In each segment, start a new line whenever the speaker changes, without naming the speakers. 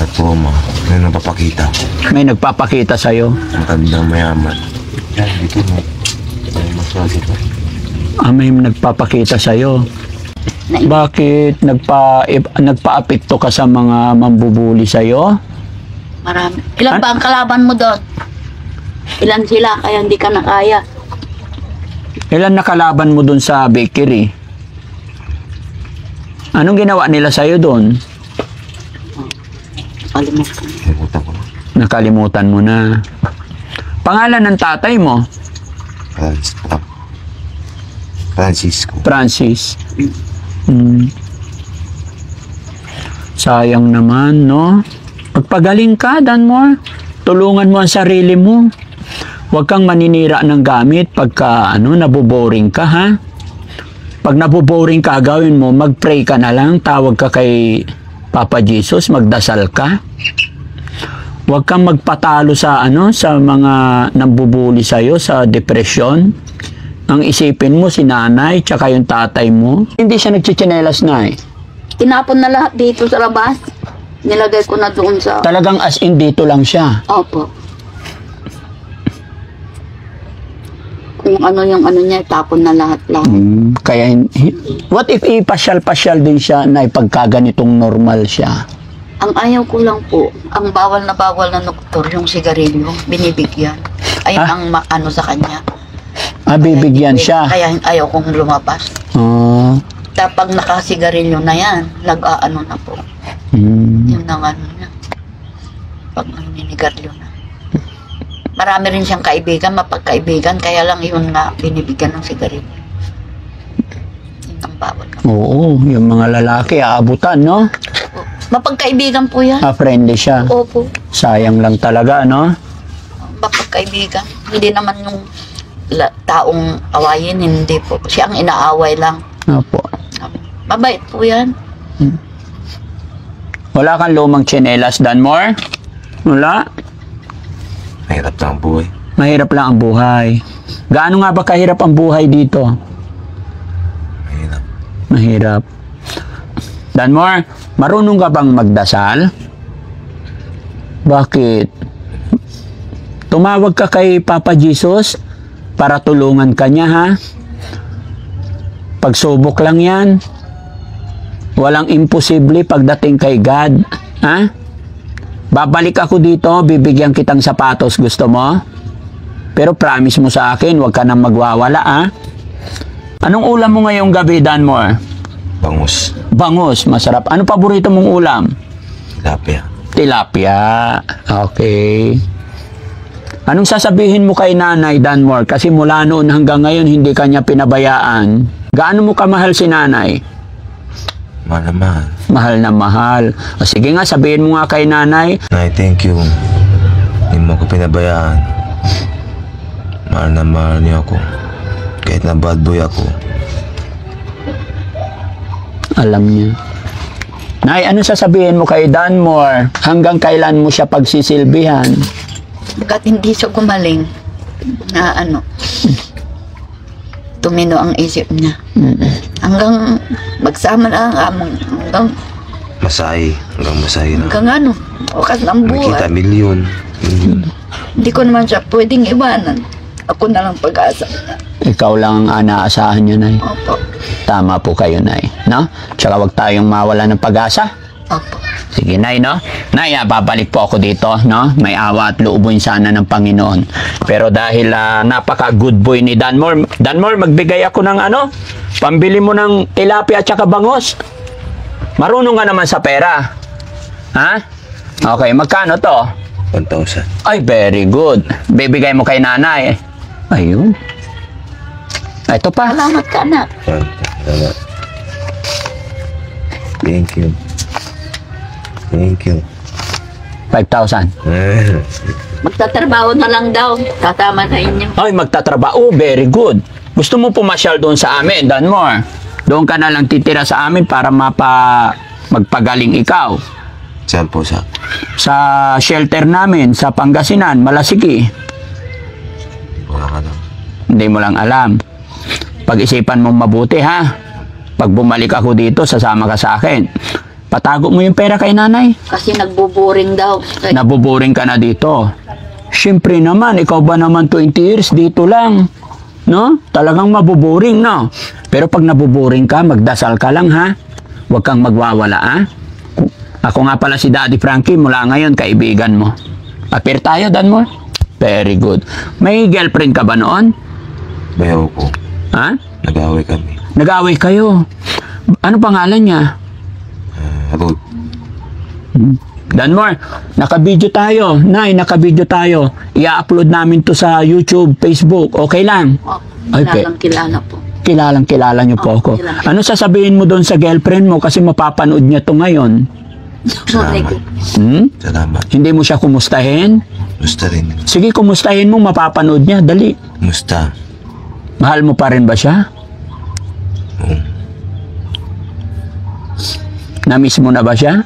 At po, may napapakita.
May nagpapakita sa'yo.
Matandang mayaman. Yan, dito mo. May masabi ko.
May nagpapakita sa'yo. Bakit nagpa-apekto ka sa mga mambubuli sa'yo?
Marami. Ilan ba ang kalaban mo doon? Ilan sila kaya hindi ka nakaya?
Ilan nakalaban mo dun sa bakery? Anong ginawa nila sa'yo dun?
Kalimutan.
Nakalimutan ko na.
Nakalimutan mo na. Pangalan ng tatay mo?
Francisco.
Francis. Sayang naman, no? Pagpagaling ka, Danmore. Tulungan mo ang sarili mo. Huwag kang maninira ng gamit pagka naboboring ka, ha? Pag naboboring ka, gawin mo, mag-pray ka na lang, tawag ka kay Papa Jesus, magdasal ka. Huwag kang magpatalo sa sa mga nambubuli sa'yo, sa depresyon. Ang isipin mo si nanay, tsaka yung tatay mo. Hindi siya nagchichinelas na eh.
Tinapon na lahat dito sa labas. Nilagay ko na doon sa...
Talagang as in dito lang siya.
Opo. Kung yung niya, tapon na lahat lang.
Kaya, what if ipasyal-pasyal din siya na ipagkaganitong normal siya?
Ang ayaw ko lang po, ang bawal na doktor, yung sigarilyo, binibigyan. Ayun ang sa kanya.
Bibigyan siya.
Kaya ayaw kong lumabas. Kapag nakasigarilyo na yan, na po. Yun ang niya. Pag ninigarilyo na. Marami rin siyang kaibigan, mapagkaibigan, kaya lang yun nga binibigyan ng sigarilyo. Yun ang bawal na.
Oo, yung mga lalaki, aabutan, no?
Mapagkaibigan po yan.
Friendly siya.
Opo.
Sayang lang talaga, no?
Mapagkaibigan. Hindi naman yung taong awayin, hindi po. Siya ang inaaway lang.
Opo.
Mabait po yan.
Wala kang lumang tsinelas, Danmore? Wala?
Mahirap lang ang buhay.
Mahirap lang ang buhay. Gaano nga ba kahirap ang buhay dito?
Mahirap.
Mahirap. Danmore, marunong ka bang magdasal? Bakit? Tumawag ka kay Papa Jesus para tulungan ka niya, ha? Pagsubok lang yan. Walang imposible pagdating kay God. Ha? Babalik ako dito, bibigyan kitang sapatos. Gusto mo? Pero promise mo sa akin, huwag ka nang magwawala, ha? Anong ulam mo ngayong gabi, Danmore?
Bangus.
Bangus, masarap. Ano paborito mong ulam?
Tilapia.
Tilapia. Okay. Anong sasabihin mo kay Nanay, Danmore? Kasi mula noon hanggang ngayon, hindi kanya pinabayaan. Gaano mo kamahal si Nanay?
Mahal na mahal.
Mahal na mahal. O sige nga, sabihin mo nga kay Nanay.
Nay, thank you. Hindi mo ako pinabayaan. Mahal na mahal niyo ako. Kahit na bad boy ako.
Alam niya. Nay, ano sasabihin mo kay Danmore? Hanggang kailan mo siya pagsisilbihan?
Hanggat hindi siya gumaling na tumino ang isip niya. Hanggang magsama na hanggang
Masahe. Hanggang masahe na.
hanggang wakas ng
Makita
buhay.
milyon.
Hindi ko naman siya pwedeng iwanan. Ako na lang pag-asa niya.
Ikaw lang ang anaasahan niyo, Nay.
Opo.
Tama po kayo, Nay. No? Tsaka wag tayong mawala ng pag-asa.
Opo.
Sige, Nay, no? Nay, babalik po ako dito, no? May awa at loobin sana ng Panginoon. Pero dahil napaka-good boy ni Danmore, magbigay ako ng pambili mo ng tilapia at saka bangus. Marunong ka naman sa pera. Ha? Okay, magkano to?
1,000.
Ay, very good. Bibigay mo kay Nanay. Ayun. Ito pa.
Salamat ka, anak.
Salamat. Thank you. Thank you.
5,000.
Magtatrabaho na lang daw. Tatama na inyo.
Ay, magtatrabaho. Very good. Gusto mo pumasyal doon sa amin, Danmore? Doon ka na lang titira sa amin para magpagaling ikaw.
Saan po sa?
Sa shelter namin, sa Pangasinan, Malasiki.
Wala ka na.
Hindi mo lang alam. Pag-isipan mong mabuti, ha? Pag bumalik ako dito, sasama ka sa akin. Patago mo yung pera kay nanay.
Kasi nagbuburing daw. Kaya,
Nabuboring ka na dito. Siyempre naman, ikaw ba naman 20 years dito lang? No? Talagang mabuboring, no? Pero pag nabuboring ka, magdasal ka lang, ha? Huwag kang magwawala, ha? Ako nga pala si Daddy Frankie, mula ngayon, kaibigan mo. Appear tayo, Danmore? Very good. May girlfriend ka ba noon?
Bayaw ko.
Ha?
Nag-away kami.
Nag-away kayo. Ano pangalan niya?
Ruth.
Danmore, naka-video tayo. Nay, naka-video tayo. I-upload namin to sa YouTube, Facebook. Okay lang?
oh,
Ay,
kilalang kilala po.
Kilalang-kilala niyo po ako.
kilala.
Ano sasabihin mo doon sa girlfriend mo kasi mapapanood niya to ngayon?
Sorry ko.
Salamat.
Hindi mo siya kumustahin?
Musta rin.
Sige, kumustahin mo, mapapanood niya. Dali.
Musta?
Mahal mo pa rin ba siya?
Oo.
Na-miss mo na ba siya?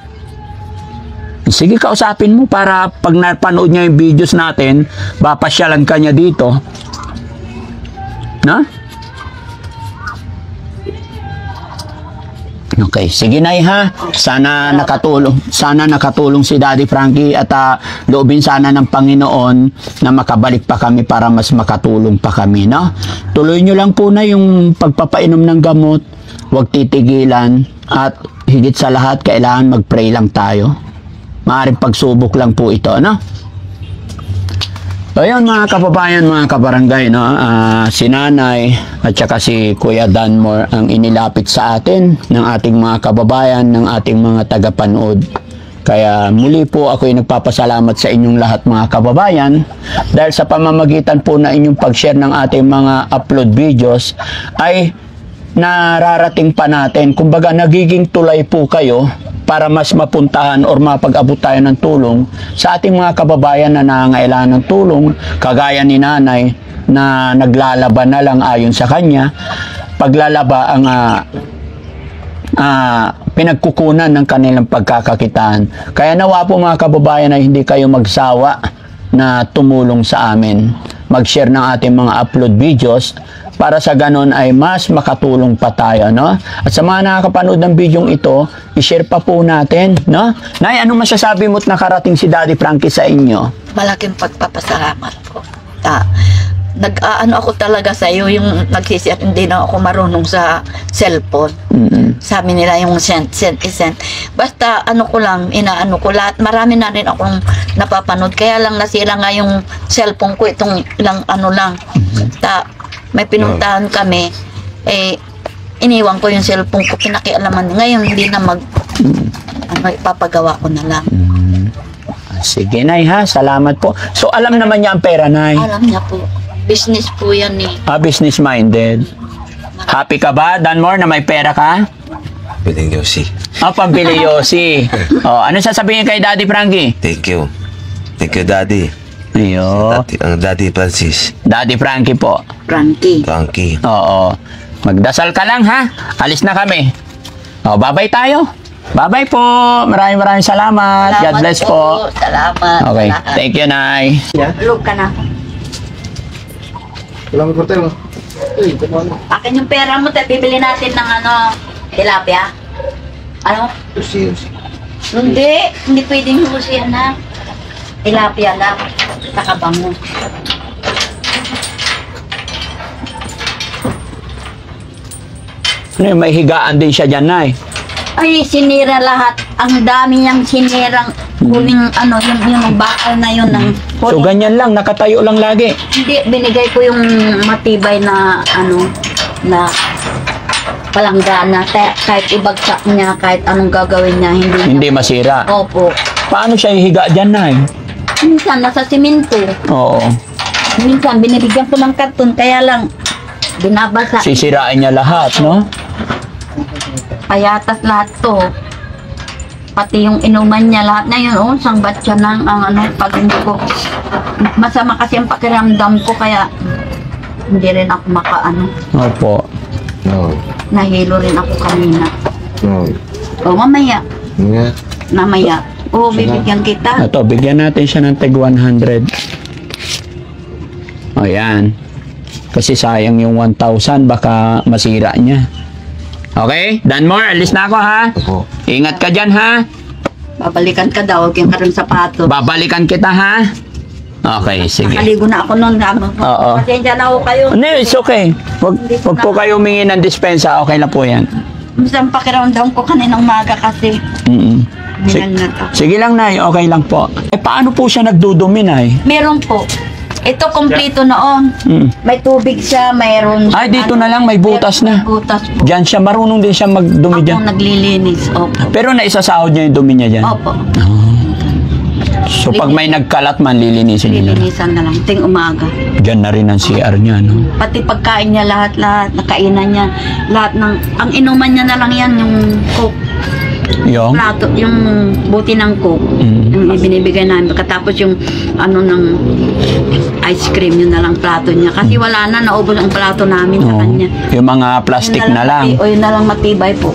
Sige, kausapin mo para pag napanood niya yung videos natin, papasyalan ka niya dito. Na? Okay, sige Nay ha. Sana nakatulong si Daddy Frankie at loobin sana ng Panginoon na makabalik pa kami para mas makatulong pa kami, no? Tuloy nyo lang po na yung pagpapainom ng gamot, huwag titigilan at higit sa lahat kailangan mag-pray lang tayo. Maaaring pagsubok lang po ito, no? So yun mga kababayan, mga kabarangay, no? Si Nanay at saka si Kuya Danmore ang inilapit sa atin ng ating mga kababayan, ng ating mga tagapanood. Kaya muli po ako'y nagpapasalamat sa inyong lahat mga kababayan dahil sa pamamagitan po na inyong pag-share ng ating mga upload videos ay nararating pa natin. Kumbaga nagiging tulay po kayo para mas mapuntahan or mapag-abot tayo ng tulong sa ating mga kababayan na nangangailangan ng tulong, kagaya ni Nanay na naglalaba na lang ayon sa kanya. Paglalaba ang pinagkukunan ng kanilang pagkakakitaan. Kaya nawa po mga kababayan ay hindi kayo magsawa na tumulong sa amin. Mag-share ng ating mga upload videos para sa ganon ay mas makatulong pa tayo, no? At sa mga nakakapanood ng bidyong ito, i-share pa po natin, no? Nay, anong masasabi mo't nakarating si Daddy Frankie sa inyo?
Malaking pagpapasalamat ko. Nag-aano ako talaga sa iyo, yung nagsisiyat, hindi na ako marunong sa cellphone. Sabi nila yung send. Basta ano ko lang, inaano ko lahat. Marami na rin akong napapanood. Kaya lang nasira nga yung cellphone ko, itong ilang ano lang. May pinuntahan kami, iniwan ko yung cellphone ko, pinakialaman. Ngayon, hindi na ipapagawa ko na lang.
Sige, Nay, ha? Salamat po. So, alam naman niya ang pera, Nay?
Alam niya po. Business po yan eh.
Business-minded. Happy ka ba, Danmore, na may pera ka?
Piling Yossi.
Pambili Yossi. Ano sasabihin kay Daddy Frankie?
Thank you. Thank you, Daddy.
Iyo.
Ang Daddy Francis.
Daddy Frankie po.
Frankie.
Frankie.
Oo. Magdasal ka lang, ha? Alis na kami. Bye-bye tayo. Bye-bye po. Maraming salamat. God bless po.
Salamat.
Okay. Thank you, Nay.
Tulog ka na.
Salamat po tayo.
Akin yung pera mo, bibili natin ng tilapia. Ano?
Usi.
Hindi pwedeng husi na. Tilapia lang. Nakabango.
May higaan din siya dyan, Nay.
Ay, sinira lahat. Ang dami niyang sinirang huling yung bakal na yun ng
So, ganyan lang. Nakatayo lang lagi.
Hindi, binigay ko yung matibay na na palanggana. Kahit ibagsak niya, kahit anong gagawin niya,
Hindi masira.
Opo.
Paano siya hihiga dyan, Nay?
Minsan, nasa simento.
Oo.
Minsan, binibigyan ko ng karton, kaya lang, binabasa.
Sisirain niya lahat, no?
Payatas lahat to. Pati yung inuman niya, lahat na yun, sangbat siya ng pag hindi ko. Masama kasi ang pakiramdam ko, kaya hindi rin ako
Opo.
No.
nahilo rin ako kanina.
No.
Mamaya.
Nga.
Namaya. Bibigyan kita.
Ito, bigyan natin siya ng tag 100. Yan. Kasi sayang yung 1,000, baka masira niya. Okay? Danmore, alis na ako, ha?
Opo.
Ingat ka dyan, ha?
Babalikan ka daw, huwag yung karong sapato.
Babalikan kita, ha? Okay, sige.
Nakaligo na ako noon.
Oo.
Pasensya na ako kayo.
No, it's okay. Wag po kayo humingi ng dispensa. Okay na po yan.
Minsan pakiramdam ko kaninang umaga kasi.
Mm-mm.
Minang na
Sige lang, Nay. Okay lang po. Eh, paano po siya nagdudumi, Nay?
Meron po. Ito kompleto noon.
Mm.
May tubig siya, mayroon.
Ay, dito na lang. May butas na.
May butas po.
Diyan siya. Marunong din siya magdumi
Ako
dyan.
naglilinis. Opo.
Pero naisasahod niya yung dumi niya dyan?
Opo.
So, pag may nagkalat man, lilinisin niya na.
Lilinisan na lang. Ting umaga.
Diyan na rin ang CR niya, no?
Pati pagkain niya lahat-lahat. Nakainan niya. Lahat ng... Ang inuman niya na lang yan, yung coke.
Yung?
Plato, yung buti ng coke.
Mm.
Yung ibinibigay namin. Katapos yung ano ng ice cream, yun na lang plato niya. Kasi wala na, naubos ang plato namin sa
Oo.
kanya.
Yung mga plastic
Yun
na lang.
O yun na lang matibay po.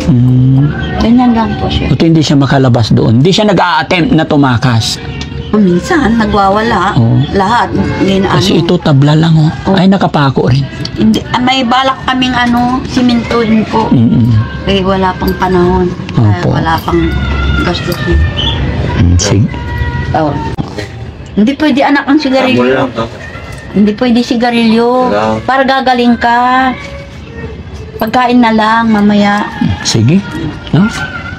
Mm.
Ganyan lang po siya.
Buti hindi siya makalabas doon. Hindi siya nag-a-attempt na tumakas.
Minsan, nagwawala.
Oo.
Lahat. Hindi na
Kasi
ano.
ito tabla lang, oh.
Oo.
Ay, nakapako rin.
Hindi, may balak kaming ano, simentuhin po.
Mm-mm.
Eh, wala pang panahon.
Opo.
Wala pang gastos.
Sige.
Oh. Hindi pwede anak ang sigarilyo. Hindi pwede sigarilyo. Para gagaling ka. Pagkain na lang mamaya.
Sige. No?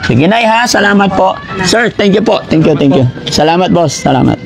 Sige, Nay, ha? Salamat po. Sir, thank you po. Thank you. Salamat, boss. Salamat.